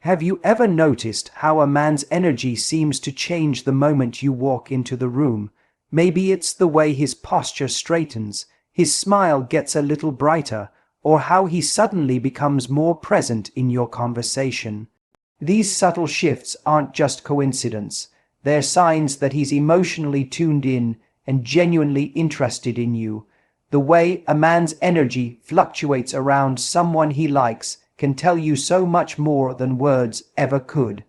Have you ever noticed how a man's energy seems to change the moment you walk into the room? Maybe it's the way his posture straightens, his smile gets a little brighter, or how he suddenly becomes more present in your conversation. These subtle shifts aren't just coincidence. They're signs that he's emotionally tuned in and genuinely interested in you. The way a man's energy fluctuates around someone he likes can tell you so much more than words ever could.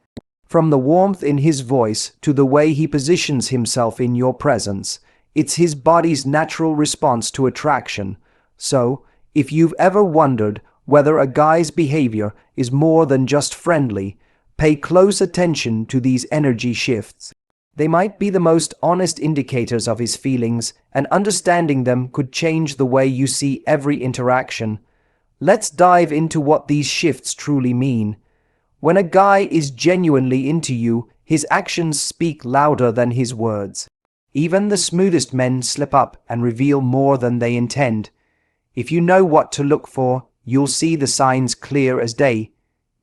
From the warmth in his voice to the way he positions himself in your presence, it's his body's natural response to attraction. So, if you've ever wondered whether a guy's behavior is more than just friendly, pay close attention to these energy shifts. They might be the most honest indicators of his feelings, and understanding them could change the way you see every interaction. Let's dive into what these shifts truly mean. When a guy is genuinely into you, his actions speak louder than his words. Even the smoothest men slip up and reveal more than they intend. If you know what to look for, you'll see the signs clear as day,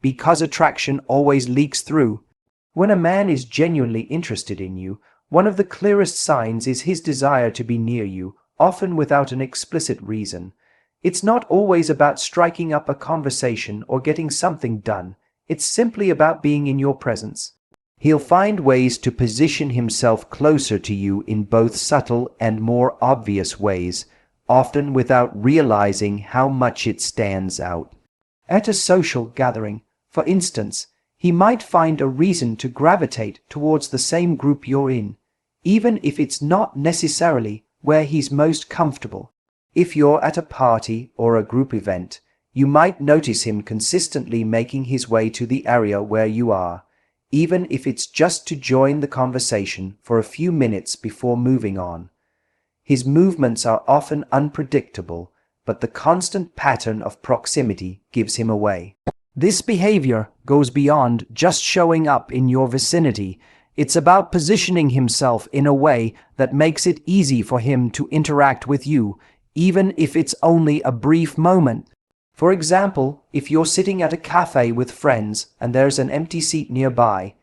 because attraction always leaks through. When a man is genuinely interested in you, one of the clearest signs is his desire to be near you, often without an explicit reason. It's not always about striking up a conversation or getting something done. It's simply about being in your presence. He'll find ways to position himself closer to you in both subtle and more obvious ways, often without realizing how much it stands out. At a social gathering, for instance, he might find a reason to gravitate towards the same group you're in, even if it's not necessarily where he's most comfortable. If you're at a party or a group event, you might notice him consistently making his way to the area where you are, even if it's just to join the conversation for a few minutes before moving on. His movements are often unpredictable, but the constant pattern of proximity gives him away. This behavior goes beyond just showing up in your vicinity. It's about positioning himself in a way that makes it easy for him to interact with you, even if it's only a brief moment. For example, if you're sitting at a cafe with friends and there's an empty seat nearby,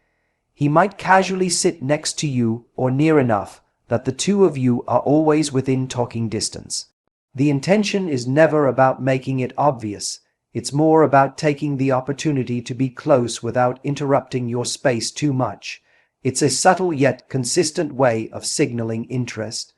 he might casually sit next to you or near enough that the two of you are always within talking distance. The intention is never about making it obvious. It's more about taking the opportunity to be close without interrupting your space too much. It's a subtle yet consistent way of signaling interest.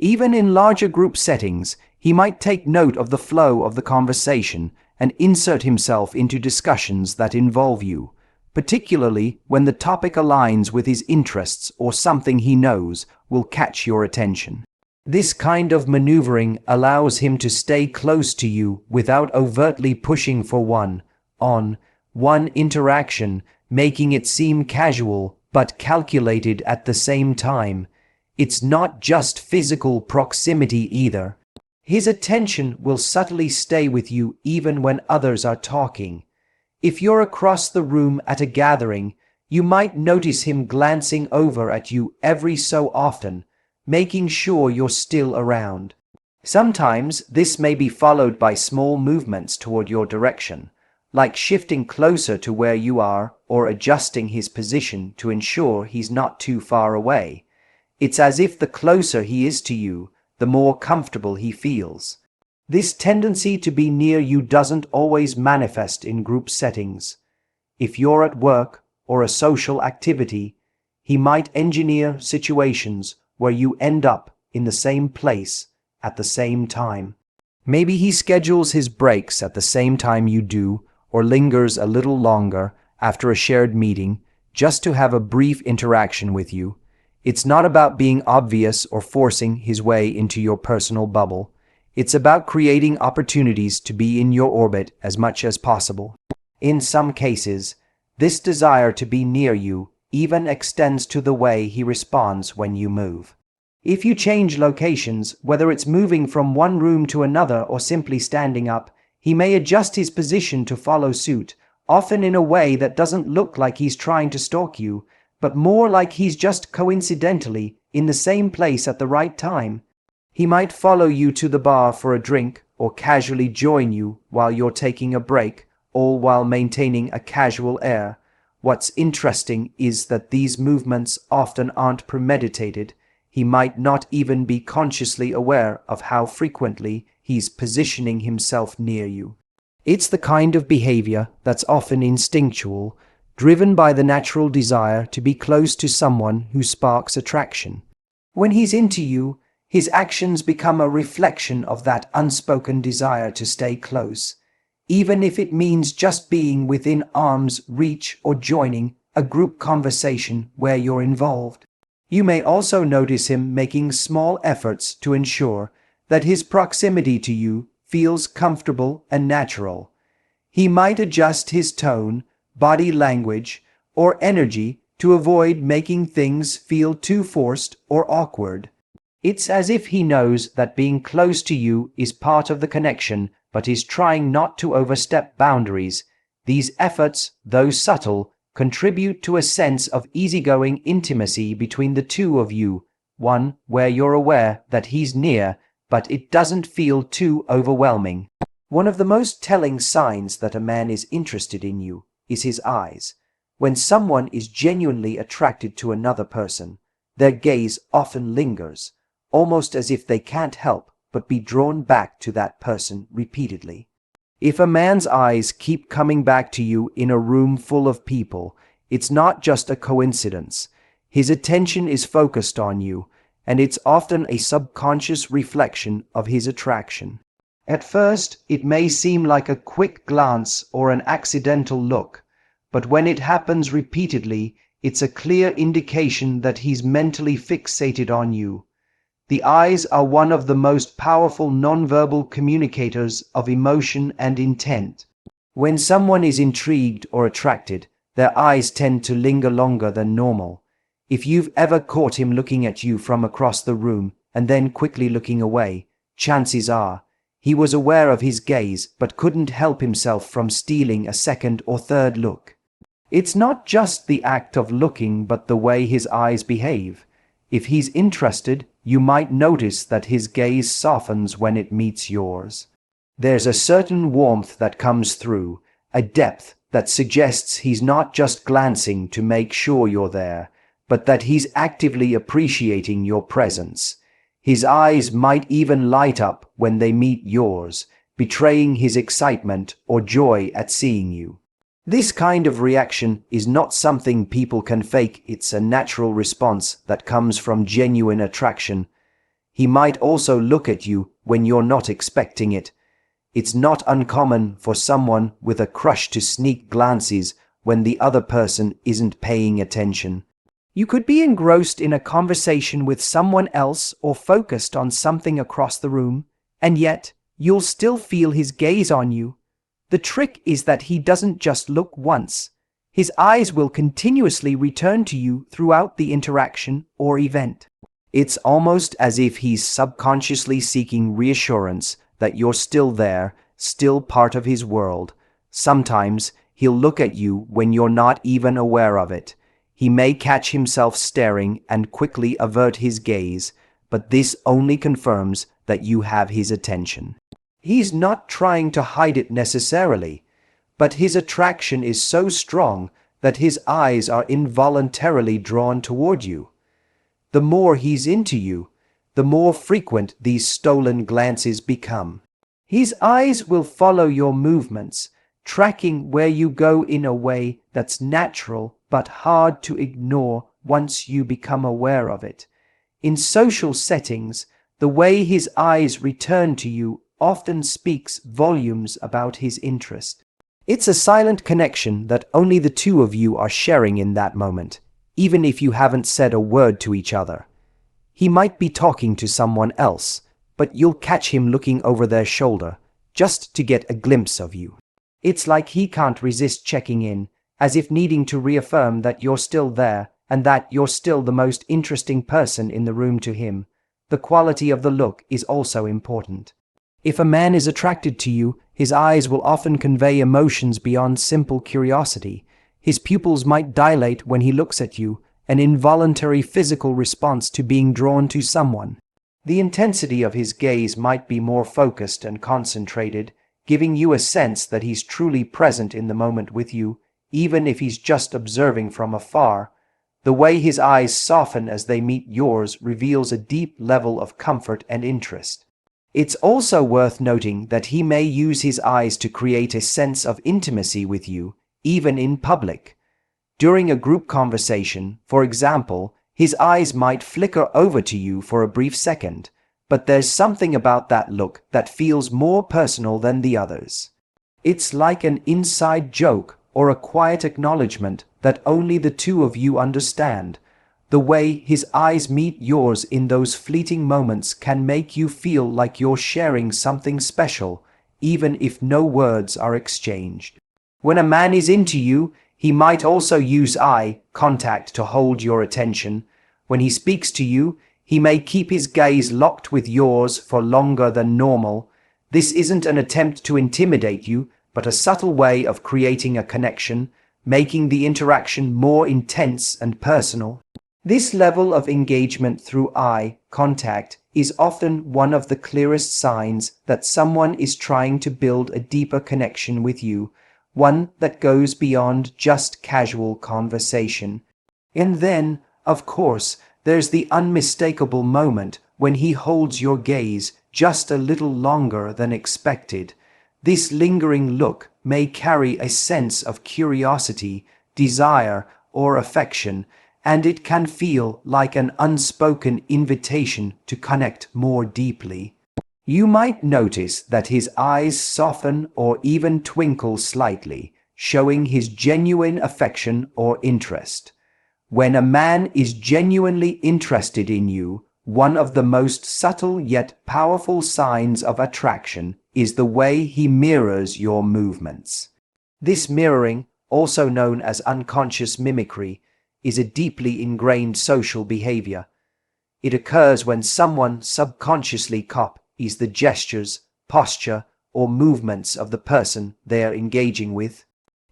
Even in larger group settings, he might take note of the flow of the conversation and insert himself into discussions that involve you, particularly when the topic aligns with his interests or something he knows will catch your attention. This kind of maneuvering allows him to stay close to you without overtly pushing for one-on-one interaction, making it seem casual but calculated at the same time. It's not just physical proximity either. His attention will subtly stay with you even when others are talking. If you're across the room at a gathering, you might notice him glancing over at you every so often, making sure you're still around. Sometimes this may be followed by small movements toward your direction, like shifting closer to where you are or adjusting his position to ensure he's not too far away. It's as if the closer he is to you, the more comfortable he feels. This tendency to be near you doesn't always manifest in group settings. If you're at work or a social activity, he might engineer situations where you end up in the same place at the same time. Maybe he schedules his breaks at the same time you do, or lingers a little longer after a shared meeting just to have a brief interaction with you. It's not about being obvious or forcing his way into your personal bubble. It's about creating opportunities to be in your orbit as much as possible. In some cases, this desire to be near you even extends to the way he responds when you move. If you change locations, whether it's moving from one room to another or simply standing up, he may adjust his position to follow suit, often in a way that doesn't look like he's trying to stalk you, but more like he's just coincidentally in the same place at the right time. He might follow you to the bar for a drink or casually join you while you're taking a break, all while maintaining a casual air. What's interesting is that these movements often aren't premeditated. He might not even be consciously aware of how frequently he's positioning himself near you. It's the kind of behavior that's often instinctual, driven by the natural desire to be close to someone who sparks attraction. When he's into you, his actions become a reflection of that unspoken desire to stay close, even if it means just being within arm's reach or joining a group conversation where you're involved. You may also notice him making small efforts to ensure that his proximity to you feels comfortable and natural. He might adjust his tone, body language, or energy to avoid making things feel too forced or awkward. It's as if he knows that being close to you is part of the connection, but is trying not to overstep boundaries. These efforts, though subtle, contribute to a sense of easygoing intimacy between the two of you, one where you're aware that he's near, but it doesn't feel too overwhelming. One of the most telling signs that a man is interested in you is his eyes. When someone is genuinely attracted to another person, their gaze often lingers, almost as if they can't help but be drawn back to that person repeatedly. If a man's eyes keep coming back to you in a room full of people, it's not just a coincidence. His attention is focused on you, and it's often a subconscious reflection of his attraction. At first, it may seem like a quick glance or an accidental look, but when it happens repeatedly, it's a clear indication that he's mentally fixated on you. The eyes are one of the most powerful nonverbal communicators of emotion and intent. When someone is intrigued or attracted, their eyes tend to linger longer than normal. If you've ever caught him looking at you from across the room and then quickly looking away, chances are he was aware of his gaze but couldn't help himself from stealing a second or third look. It's not just the act of looking but the way his eyes behave. If he's interested, you might notice that his gaze softens when it meets yours. There's a certain warmth that comes through, a depth that suggests he's not just glancing to make sure you're there, but that he's actively appreciating your presence. His eyes might even light up when they meet yours, betraying his excitement or joy at seeing you. This kind of reaction is not something people can fake. It's a natural response that comes from genuine attraction. He might also look at you when you're not expecting it. It's not uncommon for someone with a crush to sneak glances when the other person isn't paying attention. You could be engrossed in a conversation with someone else or focused on something across the room, and yet you'll still feel his gaze on you. The trick is that he doesn't just look once. His eyes will continuously return to you throughout the interaction or event. It's almost as if he's subconsciously seeking reassurance that you're still there, still part of his world. Sometimes he'll look at you when you're not even aware of it. He may catch himself staring and quickly avert his gaze, but this only confirms that you have his attention. He's not trying to hide it necessarily, but his attraction is so strong that his eyes are involuntarily drawn toward you. The more he's into you, the more frequent these stolen glances become. His eyes will follow your movements, tracking where you go in a way that's natural but hard to ignore once you become aware of it. In social settings, the way his eyes return to you often speaks volumes about his interest. It's a silent connection that only the two of you are sharing in that moment, even if you haven't said a word to each other. He might be talking to someone else, but you'll catch him looking over their shoulder just to get a glimpse of you. It's like he can't resist checking in, as if needing to reaffirm that you're still there and that you're still the most interesting person in the room to him. The quality of the look is also important. If a man is attracted to you, his eyes will often convey emotions beyond simple curiosity. His pupils might dilate when he looks at you, an involuntary physical response to being drawn to someone. The intensity of his gaze might be more focused and concentrated, giving you a sense that he's truly present in the moment with you, even if he's just observing from afar. The way his eyes soften as they meet yours reveals a deep level of comfort and interest. It's also worth noting that he may use his eyes to create a sense of intimacy with you, even in public. During a group conversation, for example, his eyes might flicker over to you for a brief second, but there's something about that look that feels more personal than the others. It's like an inside joke or a quiet acknowledgement that only the two of you understand. The way his eyes meet yours in those fleeting moments can make you feel like you're sharing something special, even if no words are exchanged. When a man is into you, he might also use eye contact to hold your attention. When he speaks to you, he may keep his gaze locked with yours for longer than normal. This isn't an attempt to intimidate you, but a subtle way of creating a connection, making the interaction more intense and personal. This level of engagement through eye contact is often one of the clearest signs that someone is trying to build a deeper connection with you, one that goes beyond just casual conversation. And then, of course, there's the unmistakable moment when he holds your gaze just a little longer than expected. This lingering look may carry a sense of curiosity, desire, or affection, and it can feel like an unspoken invitation to connect more deeply. You might notice that his eyes soften or even twinkle slightly, showing his genuine affection or interest. When a man is genuinely interested in you, one of the most subtle yet powerful signs of attraction is the way he mirrors your movements. This mirroring, also known as unconscious mimicry, is a deeply ingrained social behavior. It occurs when someone subconsciously copies the gestures, posture, or movements of the person they are engaging with.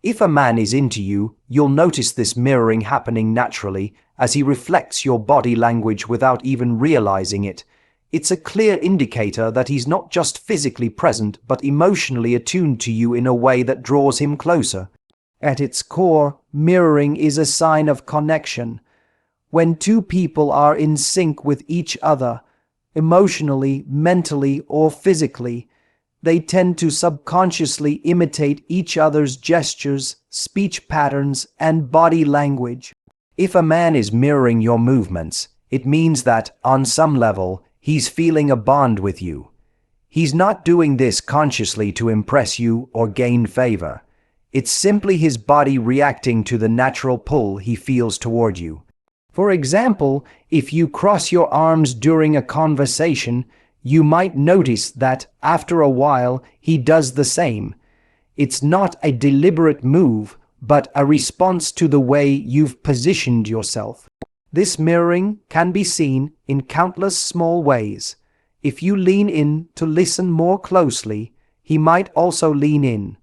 If a man is into you, you'll notice this mirroring happening naturally as he reflects your body language without even realizing it. It's a clear indicator that he's not just physically present but emotionally attuned to you in a way that draws him closer. At its core, mirroring is a sign of connection. When two people are in sync with each other, emotionally, mentally, or physically, they tend to subconsciously imitate each other's gestures, speech patterns, and body language. If a man is mirroring your movements, it means that, on some level, he's feeling a bond with you. He's not doing this consciously to impress you or gain favor. It's simply his body reacting to the natural pull he feels toward you. For example, if you cross your arms during a conversation, you might notice that, after a while, he does the same. It's not a deliberate move, but a response to the way you've positioned yourself. This mirroring can be seen in countless small ways. If you lean in to listen more closely, he might also lean in.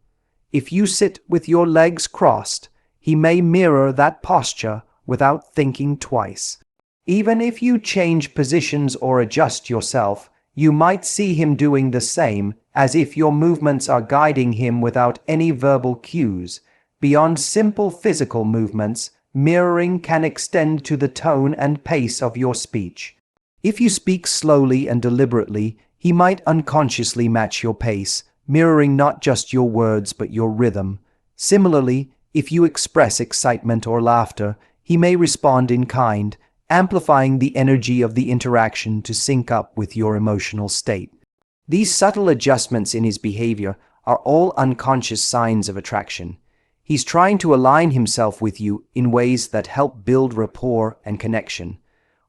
If you sit with your legs crossed, he may mirror that posture without thinking twice. Even if you change positions or adjust yourself, you might see him doing the same, as if your movements are guiding him without any verbal cues. Beyond simple physical movements, mirroring can extend to the tone and pace of your speech. If you speak slowly and deliberately, he might unconsciously match your pace, mirroring not just your words but your rhythm. Similarly, if you express excitement or laughter, he may respond in kind, amplifying the energy of the interaction to sync up with your emotional state. These subtle adjustments in his behavior are all unconscious signs of attraction. He's trying to align himself with you in ways that help build rapport and connection.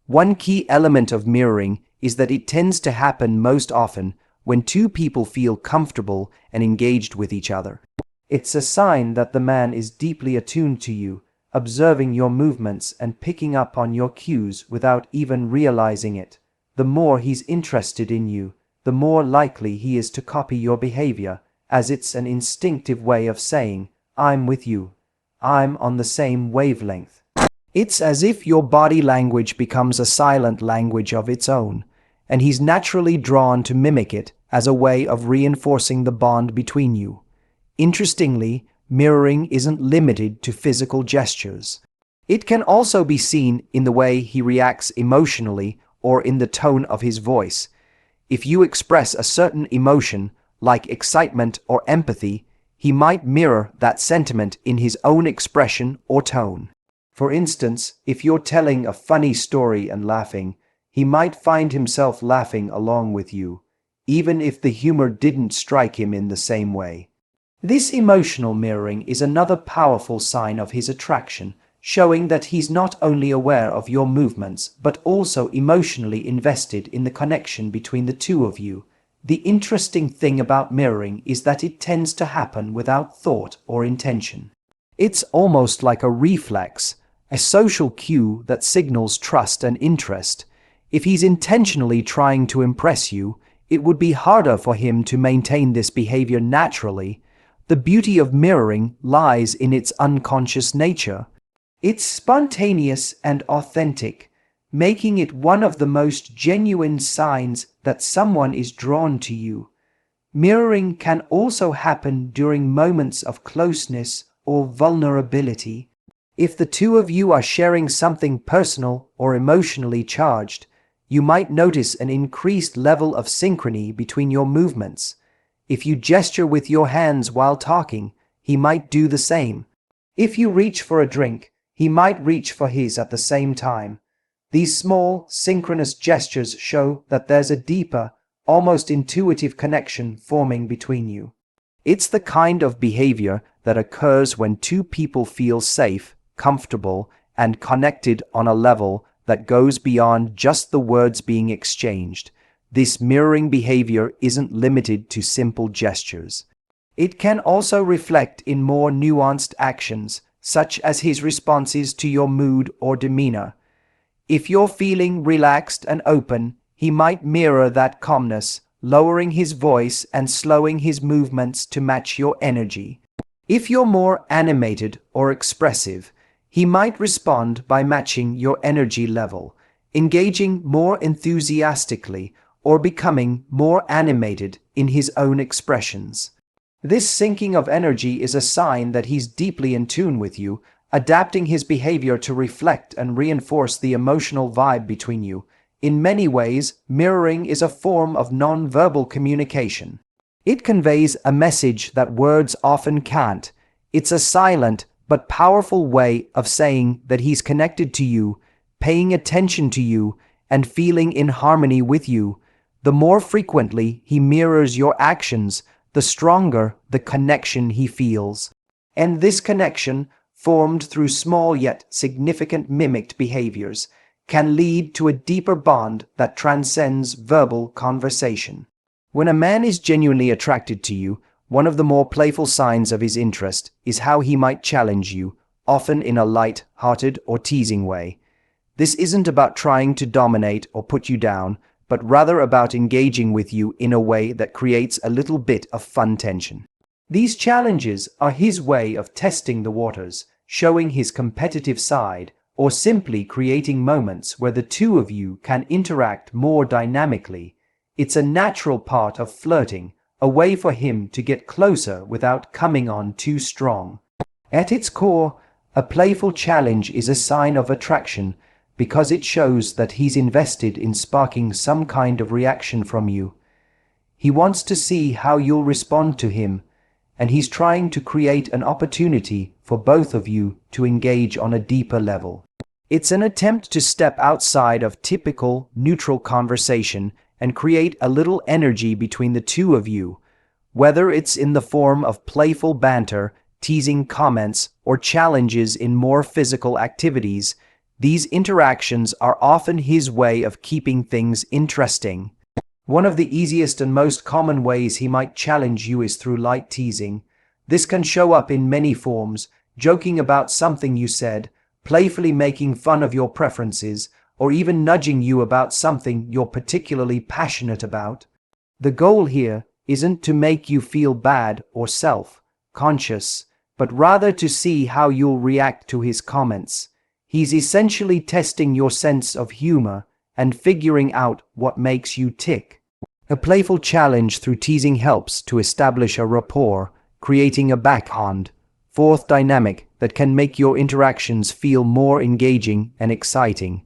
One key element of mirroring is that it tends to happen most often when two people feel comfortable and engaged with each other. It's a sign that the man is deeply attuned to you, observing your movements and picking up on your cues without even realizing it. The more he's interested in you, the more likely he is to copy your behavior, as it's an instinctive way of saying, "I'm with you. I'm on the same wavelength." It's as if your body language becomes a silent language of its own, and he's naturally drawn to mimic it as a way of reinforcing the bond between you. Interestingly, mirroring isn't limited to physical gestures. It can also be seen in the way he reacts emotionally or in the tone of his voice. If you express a certain emotion, like excitement or empathy, he might mirror that sentiment in his own expression or tone. For instance, if you're telling a funny story and laughing, he might find himself laughing along with you, even if the humor didn't strike him in the same way. This emotional mirroring is another powerful sign of his attraction, showing that he's not only aware of your movements, but also emotionally invested in the connection between the two of you. The interesting thing about mirroring is that it tends to happen without thought or intention. It's almost like a reflex, a social cue that signals trust and interest. If he's intentionally trying to impress you, it would be harder for him to maintain this behavior naturally. The beauty of mirroring lies in its unconscious nature. It's spontaneous and authentic, making it one of the most genuine signs that someone is drawn to you. Mirroring can also happen during moments of closeness or vulnerability. If the two of you are sharing something personal or emotionally charged, you might notice an increased level of synchrony between your movements. If you gesture with your hands while talking, he might do the same. If you reach for a drink, he might reach for his at the same time. These small, synchronous gestures show that there's a deeper, almost intuitive connection forming between you. It's the kind of behavior that occurs when two people feel safe, comfortable, and connected on a level that goes beyond just the words being exchanged. This mirroring behavior isn't limited to simple gestures. It can also reflect in more nuanced actions, such as his responses to your mood or demeanor. If you're feeling relaxed and open, he might mirror that calmness, lowering his voice and slowing his movements to match your energy. If you're more animated or expressive, he might respond by matching your energy level, engaging more enthusiastically or becoming more animated in his own expressions. This syncing of energy is a sign that he's deeply in tune with you, adapting his behavior to reflect and reinforce the emotional vibe between you. In many ways, mirroring is a form of non-verbal communication. It conveys a message that words often can't. It's a silent but powerful way of saying that he's connected to you, paying attention to you, and feeling in harmony with you. The more frequently he mirrors your actions, the stronger the connection he feels. And this connection, formed through small yet significant mimicked behaviors, can lead to a deeper bond that transcends verbal conversation. When a man is genuinely attracted to you, one of the more playful signs of his interest is how he might challenge you, often in a light-hearted or teasing way. This isn't about trying to dominate or put you down, but rather about engaging with you in a way that creates a little bit of fun tension. These challenges are his way of testing the waters, showing his competitive side, or simply creating moments where the two of you can interact more dynamically. It's a natural part of flirting, a way for him to get closer without coming on too strong. At its core, a playful challenge is a sign of attraction, because it shows that he's invested in sparking some kind of reaction from you. He wants to see how you'll respond to him, and he's trying to create an opportunity for both of you to engage on a deeper level. It's an attempt to step outside of typical, neutral conversation and create a little energy between the two of you, whether it's in the form of playful banter, teasing comments, or challenges in more physical activities. These interactions are often his way of keeping things interesting. One of the easiest and most common ways he might challenge you is through light teasing. This can show up in many forms, joking about something you said, playfully making fun of your preferences, or even nudging you about something you're particularly passionate about. The goal here isn't to make you feel bad or self-conscious, but rather to see how you'll react to his comments. He's essentially testing your sense of humor and figuring out what makes you tick. A playful challenge through teasing helps to establish a rapport, creating a back-and forth dynamic that can make your interactions feel more engaging and exciting.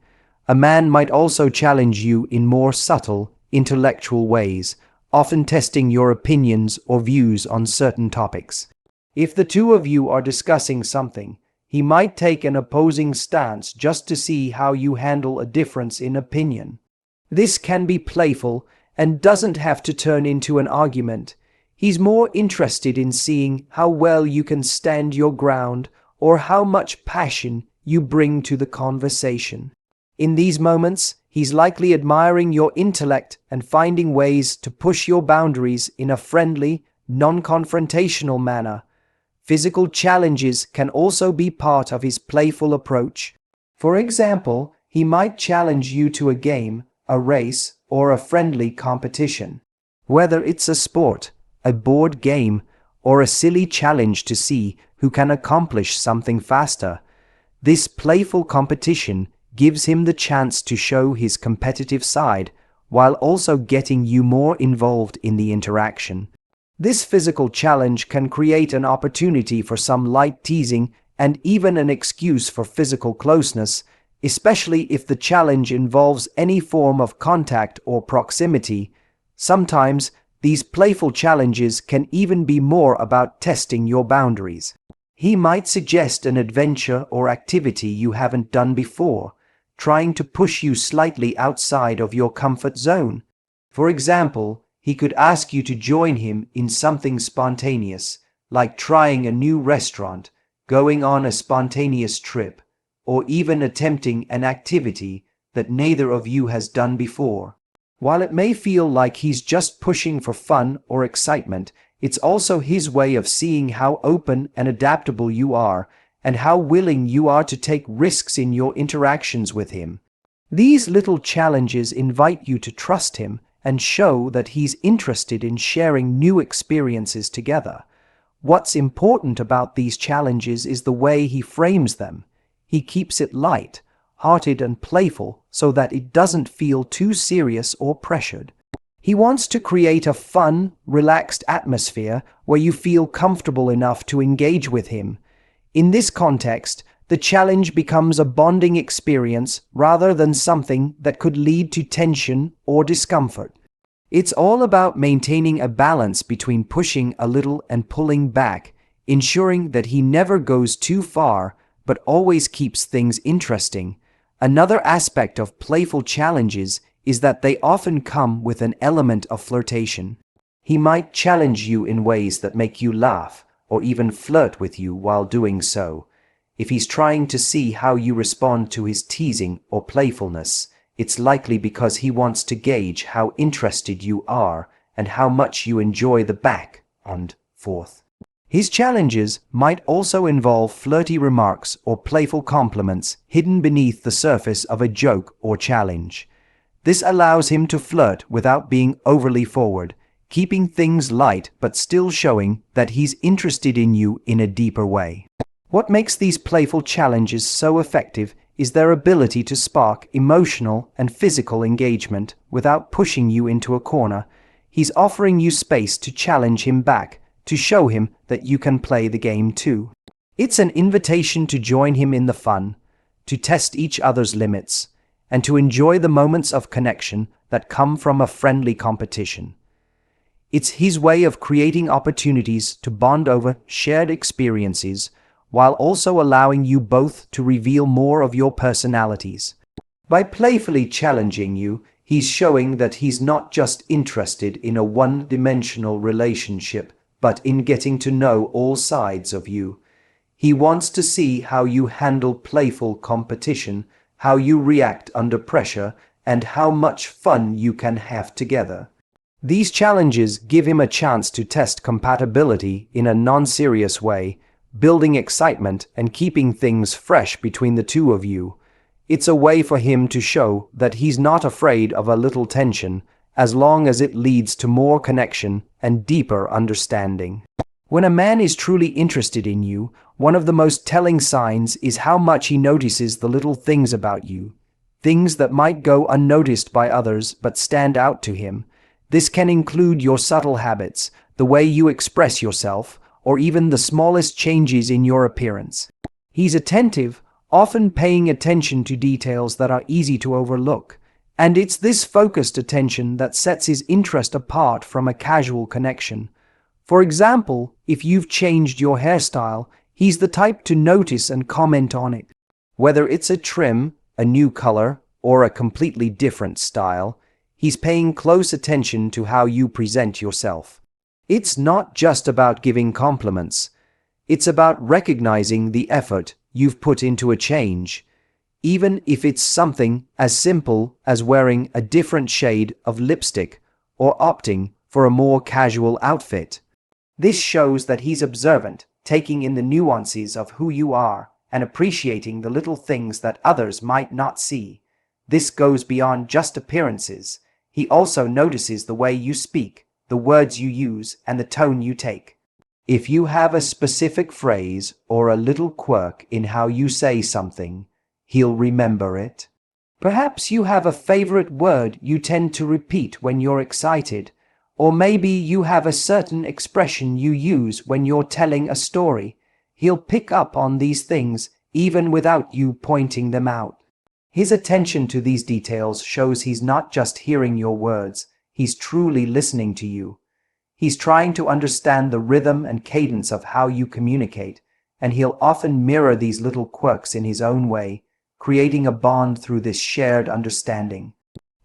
A man might also challenge you in more subtle, intellectual ways, often testing your opinions or views on certain topics. If the two of you are discussing something, he might take an opposing stance just to see how you handle a difference in opinion. This can be playful and doesn't have to turn into an argument. He's more interested in seeing how well you can stand your ground or how much passion you bring to the conversation. In these moments, he's likely admiring your intellect and finding ways to push your boundaries in a friendly, non-confrontational manner. Physical challenges can also be part of his playful approach. For example, he might challenge you to a game, a race, or a friendly competition. Whether it's a sport, a board game, or a silly challenge to see who can accomplish something faster, this playful competition gives him the chance to show his competitive side while also getting you more involved in the interaction. This physical challenge can create an opportunity for some light teasing and even an excuse for physical closeness, especially if the challenge involves any form of contact or proximity. Sometimes, these playful challenges can even be more about testing your boundaries. He might suggest an adventure or activity you haven't done before, trying to push you slightly outside of your comfort zone. For example, he could ask you to join him in something spontaneous, like trying a new restaurant, going on a spontaneous trip, or even attempting an activity that neither of you has done before. While it may feel like he's just pushing for fun or excitement, it's also his way of seeing how open and adaptable you are and how willing you are to take risks in your interactions with him. These little challenges invite you to trust him and show that he's interested in sharing new experiences together. What's important about these challenges is the way he frames them. He keeps it light, hearted and playful so that it doesn't feel too serious or pressured. He wants to create a fun, relaxed atmosphere where you feel comfortable enough to engage with him. In this context, the challenge becomes a bonding experience rather than something that could lead to tension or discomfort. It's all about maintaining a balance between pushing a little and pulling back, ensuring that he never goes too far but always keeps things interesting. Another aspect of playful challenges is that they often come with an element of flirtation. He might challenge you in ways that make you laugh or even flirt with you while doing so. If he's trying to see how you respond to his teasing or playfulness, it's likely because he wants to gauge how interested you are and how much you enjoy the back and forth. His challenges might also involve flirty remarks or playful compliments hidden beneath the surface of a joke or challenge. This allows him to flirt without being overly forward, keeping things light but still showing that he's interested in you in a deeper way. What makes these playful challenges so effective is their ability to spark emotional and physical engagement without pushing you into a corner. He's offering you space to challenge him back, to show him that you can play the game too. It's an invitation to join him in the fun, to test each other's limits, and to enjoy the moments of connection that come from a friendly competition. It's his way of creating opportunities to bond over shared experiences while also allowing you both to reveal more of your personalities. By playfully challenging you, he's showing that he's not just interested in a one-dimensional relationship, but in getting to know all sides of you. He wants to see how you handle playful competition, how you react under pressure, and how much fun you can have together. These challenges give him a chance to test compatibility in a non-serious way, building excitement and keeping things fresh between the two of you. It's a way for him to show that he's not afraid of a little tension, as long as it leads to more connection and deeper understanding. When a man is truly interested in you, one of the most telling signs is how much he notices the little things about you, things that might go unnoticed by others but stand out to him. This can include your subtle habits, the way you express yourself, or even the smallest changes in your appearance. He's attentive, often paying attention to details that are easy to overlook, and it's this focused attention that sets his interest apart from a casual connection. For example, if you've changed your hairstyle, he's the type to notice and comment on it. Whether it's a trim, a new color, or a completely different style, he's paying close attention to how you present yourself. It's not just about giving compliments. It's about recognizing the effort you've put into a change, even if it's something as simple as wearing a different shade of lipstick or opting for a more casual outfit. This shows that he's observant, taking in the nuances of who you are and appreciating the little things that others might not see. This goes beyond just appearances. He also notices the way you speak, the words you use, and the tone you take. If you have a specific phrase or a little quirk in how you say something, he'll remember it. Perhaps you have a favorite word you tend to repeat when you're excited, or maybe you have a certain expression you use when you're telling a story. He'll pick up on these things even without you pointing them out. His attention to these details shows he's not just hearing your words, he's truly listening to you. He's trying to understand the rhythm and cadence of how you communicate, and he'll often mirror these little quirks in his own way, creating a bond through this shared understanding.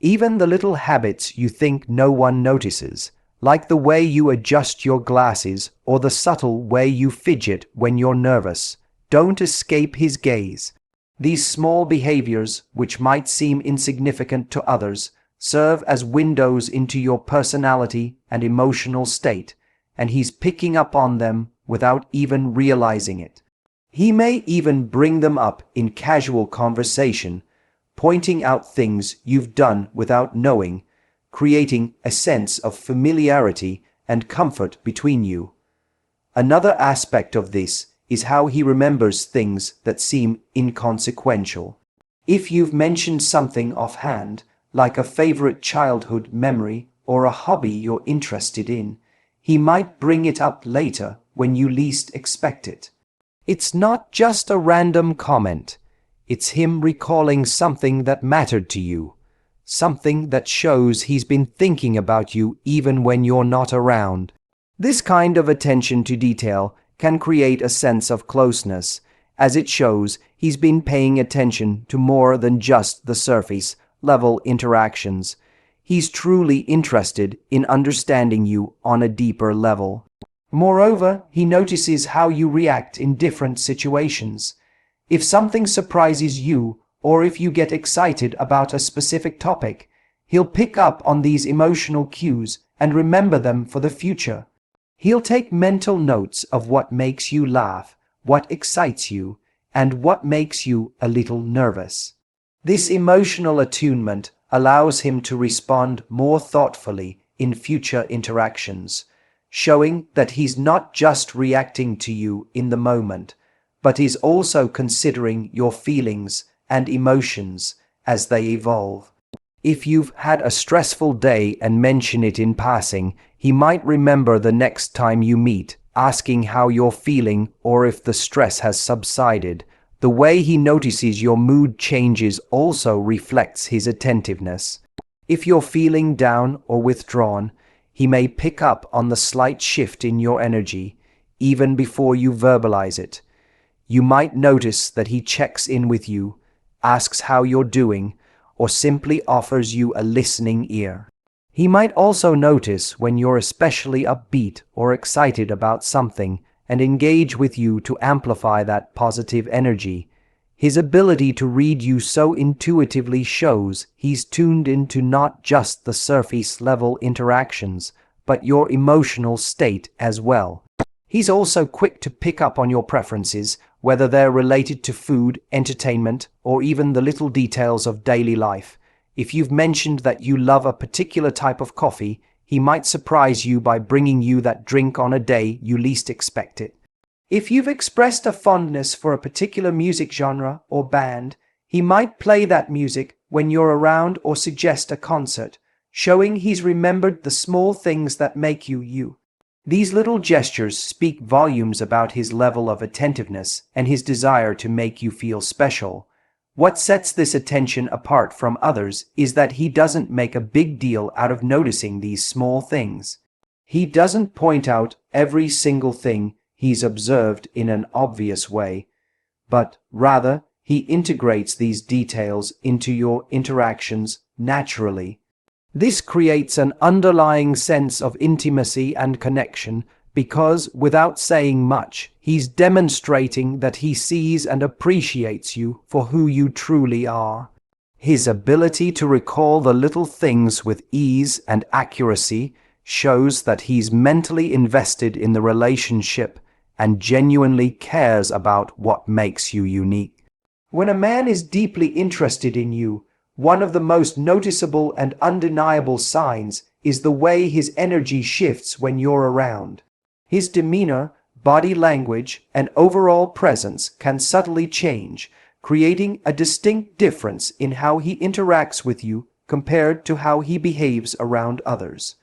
Even the little habits you think no one notices, like the way you adjust your glasses or the subtle way you fidget when you're nervous, don't escape his gaze. These small behaviors, which might seem insignificant to others, serve as windows into your personality and emotional state, and he's picking up on them without even realizing it. He may even bring them up in casual conversation, pointing out things you've done without knowing, creating a sense of familiarity and comfort between you. Another aspect of this is how he remembers things that seem inconsequential. If you've mentioned something offhand, like a favorite childhood memory or a hobby you're interested in, he might bring it up later when you least expect it. It's not just a random comment. It's him recalling something that mattered to you, something that shows he's been thinking about you even when you're not around. This kind of attention to detail can create a sense of closeness, as it shows he's been paying attention to more than just the surface-level interactions. He's truly interested in understanding you on a deeper level. Moreover, he notices how you react in different situations. If something surprises you, or if you get excited about a specific topic, he'll pick up on these emotional cues and remember them for the future. He'll take mental notes of what makes you laugh, what excites you, and what makes you a little nervous. This emotional attunement allows him to respond more thoughtfully in future interactions, showing that he's not just reacting to you in the moment, but is also considering your feelings and emotions as they evolve. If you've had a stressful day and mention it in passing, he might remember the next time you meet, asking how you're feeling or if the stress has subsided. The way he notices your mood changes also reflects his attentiveness. If you're feeling down or withdrawn, he may pick up on the slight shift in your energy, even before you verbalize it. You might notice that he checks in with you, asks how you're doing, or simply offers you a listening ear. He might also notice when you're especially upbeat or excited about something and engage with you to amplify that positive energy. His ability to read you so intuitively shows he's tuned into not just the surface-level interactions, but your emotional state as well. He's also quick to pick up on your preferences, whether they're related to food, entertainment, or even the little details of daily life. If you've mentioned that you love a particular type of coffee, he might surprise you by bringing you that drink on a day you least expect it. If you've expressed a fondness for a particular music genre or band, he might play that music when you're around or suggest a concert, showing he's remembered the small things that make you you. These little gestures speak volumes about his level of attentiveness and his desire to make you feel special. What sets this attention apart from others is that he doesn't make a big deal out of noticing these small things. He doesn't point out every single thing he's observed in an obvious way, but rather he integrates these details into your interactions naturally. This creates an underlying sense of intimacy and connection because, without saying much, he's demonstrating that he sees and appreciates you for who you truly are. His ability to recall the little things with ease and accuracy shows that he's mentally invested in the relationship and genuinely cares about what makes you unique. When a man is deeply interested in you, one of the most noticeable and undeniable signs is the way his energy shifts when you're around. His demeanor, body language, and overall presence can subtly change, creating a distinct difference in how he interacts with you compared to how he behaves around others.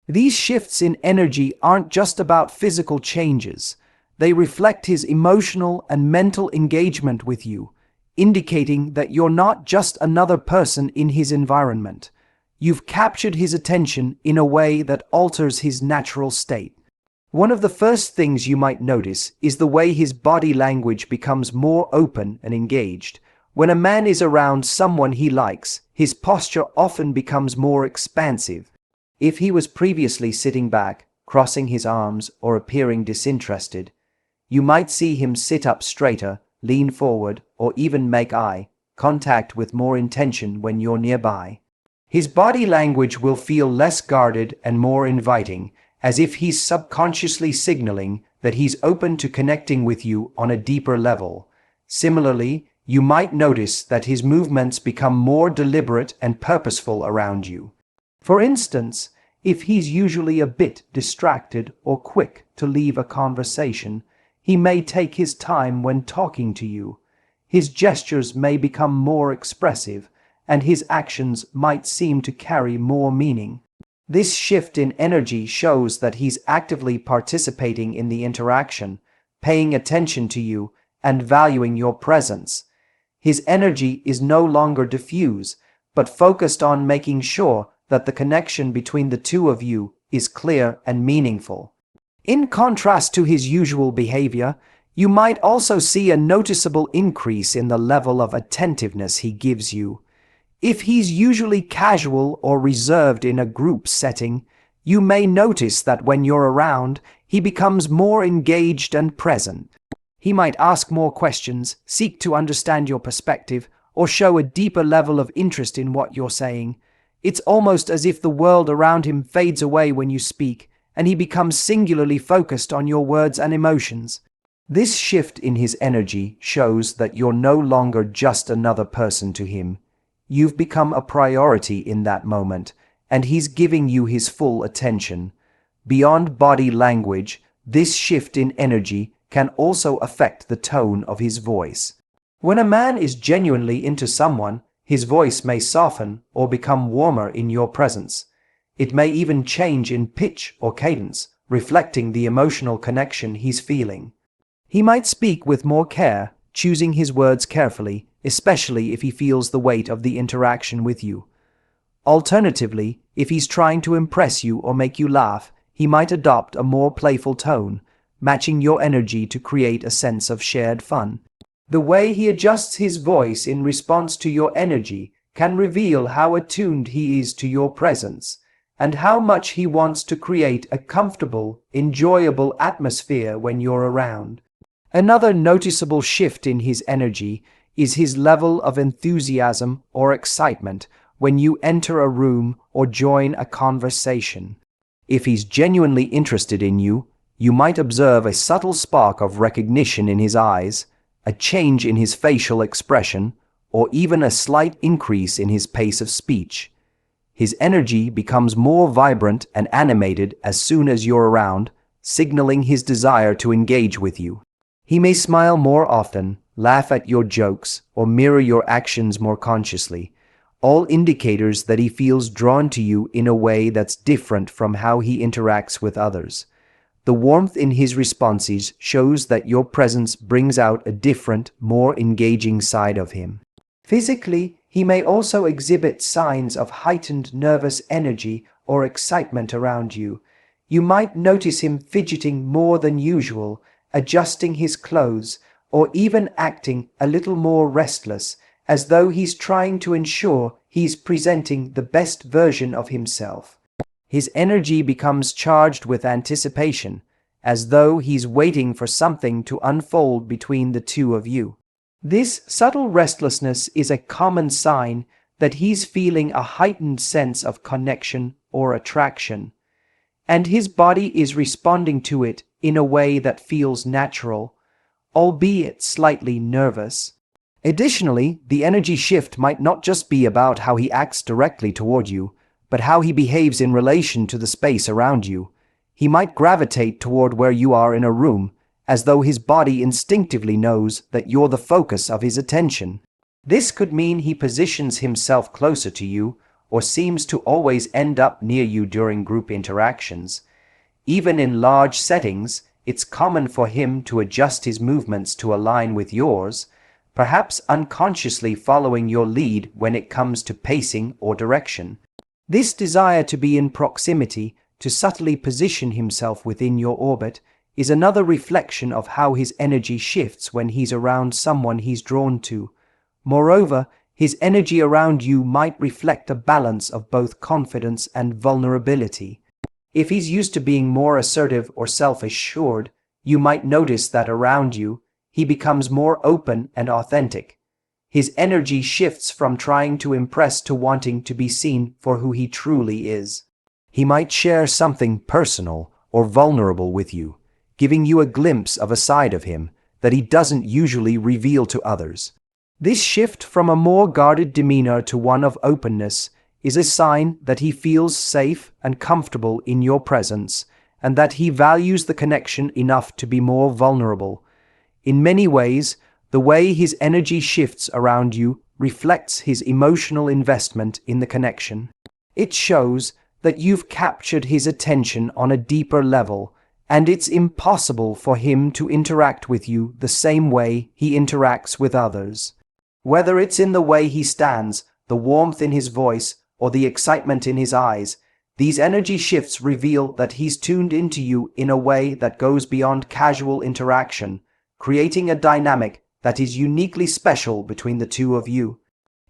These shifts in energy aren't just about physical changes. They reflect his emotional and mental engagement with you, indicating that you're not just another person in his environment. You've captured his attention in a way that alters his natural state. One of the first things you might notice is the way his body language becomes more open and engaged. When a man is around someone he likes, his posture often becomes more expansive. If he was previously sitting back, crossing his arms, or appearing disinterested, you might see him sit up straighter, lean forward, or even make eye contact with more intention when you're nearby. His body language will feel less guarded and more inviting, as if he's subconsciously signaling that he's open to connecting with you on a deeper level. Similarly, you might notice that his movements become more deliberate and purposeful around you. For instance, if he's usually a bit distracted or quick to leave a conversation, he may take his time when talking to you. His gestures may become more expressive, and his actions might seem to carry more meaning. This shift in energy shows that he's actively participating in the interaction, paying attention to you, and valuing your presence. His energy is no longer diffuse, but focused on making sure that the connection between the two of you is clear and meaningful. In contrast to his usual behavior, you might also see a noticeable increase in the level of attentiveness he gives you. If he's usually casual or reserved in a group setting, you may notice that when you're around, he becomes more engaged and present. He might ask more questions, seek to understand your perspective, or show a deeper level of interest in what you're saying. It's almost as if the world around him fades away when you speak, and he becomes singularly focused on your words and emotions. This shift in his energy shows that you're no longer just another person to him. You've become a priority in that moment, and he's giving you his full attention. Beyond body language, this shift in energy can also affect the tone of his voice. When a man is genuinely into someone, his voice may soften or become warmer in your presence. It may even change in pitch or cadence, reflecting the emotional connection he's feeling. He might speak with more care, choosing his words carefully, especially if he feels the weight of the interaction with you. Alternatively, if he's trying to impress you or make you laugh, he might adopt a more playful tone, matching your energy to create a sense of shared fun. The way he adjusts his voice in response to your energy can reveal how attuned he is to your presence, and how much he wants to create a comfortable, enjoyable atmosphere when you're around. Another noticeable shift in his energy is his level of enthusiasm or excitement when you enter a room or join a conversation. If he's genuinely interested in you, you might observe a subtle spark of recognition in his eyes, a change in his facial expression, or even a slight increase in his pace of speech. His energy becomes more vibrant and animated as soon as you're around, signaling his desire to engage with you. He may smile more often, laugh at your jokes, or mirror your actions more consciously, all indicators that he feels drawn to you in a way that's different from how he interacts with others. The warmth in his responses shows that your presence brings out a different, more engaging side of him. Physically, he may also exhibit signs of heightened nervous energy or excitement around you. You might notice him fidgeting more than usual, adjusting his clothes, or even acting a little more restless, as though he's trying to ensure he's presenting the best version of himself. His energy becomes charged with anticipation, as though he's waiting for something to unfold between the two of you. This subtle restlessness is a common sign that he's feeling a heightened sense of connection or attraction, and his body is responding to it in a way that feels natural, albeit slightly nervous. Additionally, the energy shift might not just be about how he acts directly toward you, but how he behaves in relation to the space around you. He might gravitate toward where you are in a room, as though his body instinctively knows that you're the focus of his attention. This could mean he positions himself closer to you, or seems to always end up near you during group interactions. Even in large settings, it's common for him to adjust his movements to align with yours, perhaps unconsciously following your lead when it comes to pacing or direction. This desire to be in proximity, to subtly position himself within your orbit, is another reflection of how his energy shifts when he's around someone he's drawn to. Moreover, his energy around you might reflect a balance of both confidence and vulnerability. If he's used to being more assertive or self-assured, you might notice that around you, he becomes more open and authentic. His energy shifts from trying to impress to wanting to be seen for who he truly is. He might share something personal or vulnerable with you, giving you a glimpse of a side of him that he doesn't usually reveal to others. This shift from a more guarded demeanor to one of openness is a sign that he feels safe and comfortable in your presence, and that he values the connection enough to be more vulnerable. In many ways, the way his energy shifts around you reflects his emotional investment in the connection. It shows that you've captured his attention on a deeper level, and it's impossible for him to interact with you the same way he interacts with others. Whether it's in the way he stands, the warmth in his voice, or the excitement in his eyes, these energy shifts reveal that he's tuned into you in a way that goes beyond casual interaction, creating a dynamic that is uniquely special between the two of you.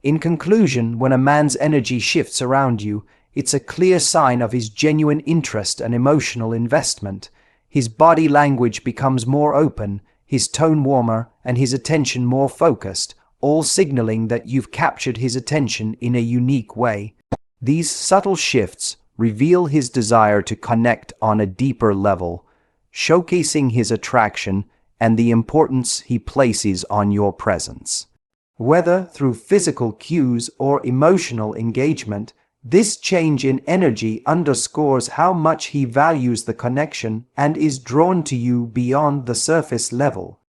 In conclusion, when a man's energy shifts around you, it's a clear sign of his genuine interest and emotional investment. His body language becomes more open, his tone warmer, and his attention more focused, all signaling that you've captured his attention in a unique way. These subtle shifts reveal his desire to connect on a deeper level, showcasing his attraction and the importance he places on your presence. Whether through physical cues or emotional engagement, this change in energy underscores how much he values the connection and is drawn to you beyond the surface level.